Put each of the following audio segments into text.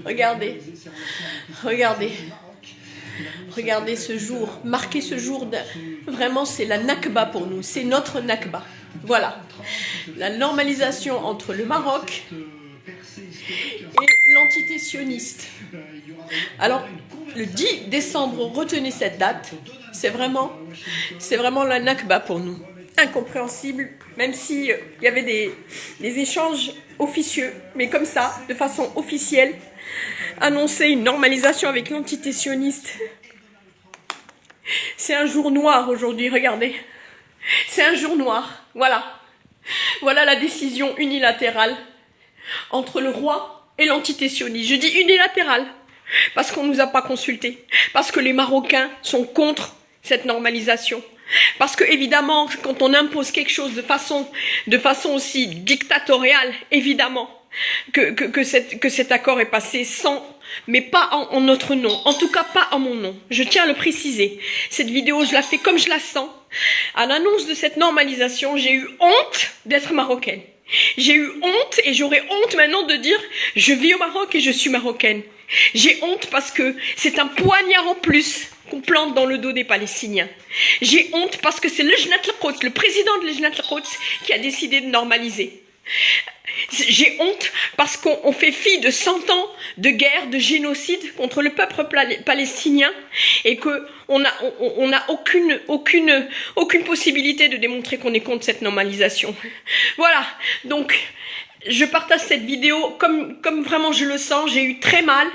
Regardez, regardez, regardez ce jour, marquer ce jour, vraiment c'est la Nakba pour nous, c'est notre Nakba. Voilà, la normalisation entre le Maroc et l'entité sioniste. Alors, le 10 décembre, retenez cette date, c'est vraiment la Nakba pour nous. Incompréhensible, même s'il y avait des échanges officieux, mais comme ça, de façon officielle, annoncer une normalisation avec l'entité sioniste. C'est un jour noir aujourd'hui, regardez. C'est un jour noir, voilà. Voilà la décision unilatérale entre le roi et l'entité sioniste. Je dis unilatérale, parce qu'on ne nous a pas consultés, parce que les Marocains sont contre cette normalisation. Parce que évidemment, quand on impose quelque chose de façon aussi dictatoriale, évidemment, que cet accord est passé sans, mais pas en notre nom, en tout cas pas en mon nom. Je tiens à le préciser. Cette vidéo, je la fais comme je la sens. À l'annonce de cette normalisation, j'ai eu honte d'être marocaine. J'ai eu honte et j'aurais honte maintenant de dire je vis au Maroc et je suis marocaine. J'ai honte parce que c'est un poignard en plus qu'on plante dans le dos des Palestiniens. J'ai honte parce que c'est le président de Lejnat al-Quds qui a décidé de normaliser. J'ai honte parce qu'on fait fi de 100 ans de guerre, de génocide contre le peuple palestinien et qu'on n'a aucune possibilité de démontrer qu'on est contre cette normalisation. Voilà, donc je partage cette vidéo comme vraiment je le sens. J'ai eu très mal,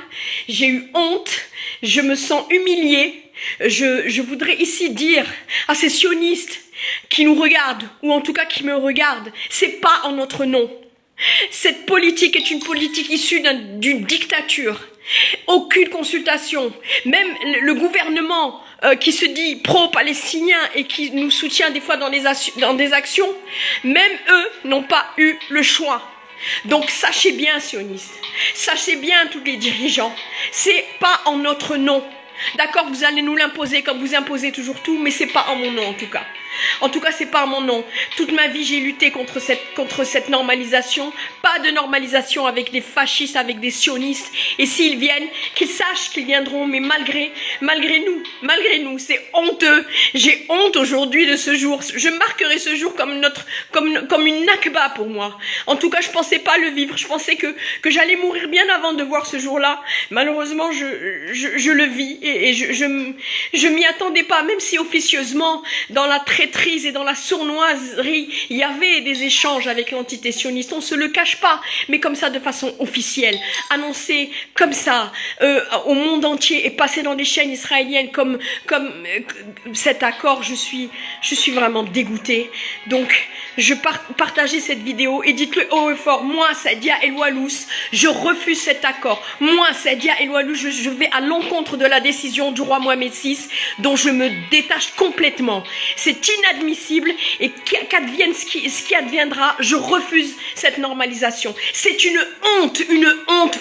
j'ai eu honte, je me sens humiliée. Je voudrais ici dire à ces sionistes qui nous regardent, ou en tout cas qui me regardent, c'est pas en notre nom. Cette politique est une politique issue d'une dictature. Aucune consultation. Même le gouvernement qui se dit pro-palestinien et qui nous soutient des fois dans des actions, même eux n'ont pas eu le choix. Donc sachez bien, sionistes, sachez bien tous les dirigeants, c'est pas en notre nom. D'accord, vous allez nous l'imposer comme vous imposez toujours tout, mais c'est pas en mon nom en tout cas. En tout cas, c'est pas en mon nom. Toute ma vie, j'ai lutté contre cette normalisation. Pas de normalisation avec des fascistes, avec des sionistes. Et s'ils viennent, qu'ils sachent qu'ils viendront, mais malgré nous, c'est honteux. J'ai honte aujourd'hui de ce jour. Je marquerai ce jour comme une nakba pour moi. En tout cas, je pensais pas le vivre. Je pensais que j'allais mourir bien avant de voir ce jour-là. Malheureusement, je le vis et je m'y attendais pas, même si officieusement, dans la traîtrise et dans la sournoiserie, il y avait des échanges avec l'entité sioniste. On se le cache pas, mais comme ça, de façon officielle, annoncé comme ça au monde entier et passé dans des chaînes israéliennes comme cet accord. Je suis vraiment dégoûtée. Donc, je partageais cette vidéo et dites-le haut et fort. Moi, Sadia El-Walous, je refuse cet accord. Moi, Sadia El-Walous, je vais à l'encontre de la décision du roi Mohamed VI, dont je me détache complètement. C'est inadmissible et qu'advienne ce qui adviendra, je refuse cette normalisation. C'est une honte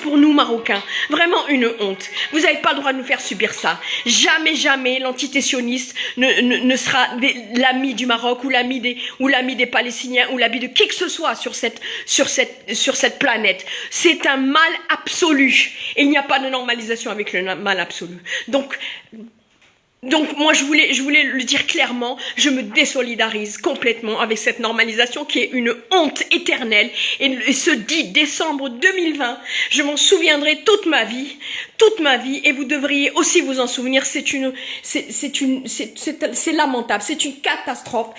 pour nous Marocains. Vraiment une honte. Vous n'avez pas le droit de nous faire subir ça. Jamais l'entité sioniste ne sera l'ami du Maroc ou l'ami des Palestiniens ou l'ami de qui que ce soit sur cette planète. C'est un mal absolu. Et il n'y a pas de normalisation avec le mal absolu. Donc moi je voulais le dire clairement, je me désolidarise complètement avec cette normalisation qui est une honte éternelle. Et ce 10 décembre 2020, je m'en souviendrai toute ma vie, et vous devriez aussi vous en souvenir. C'est lamentable, c'est une catastrophe,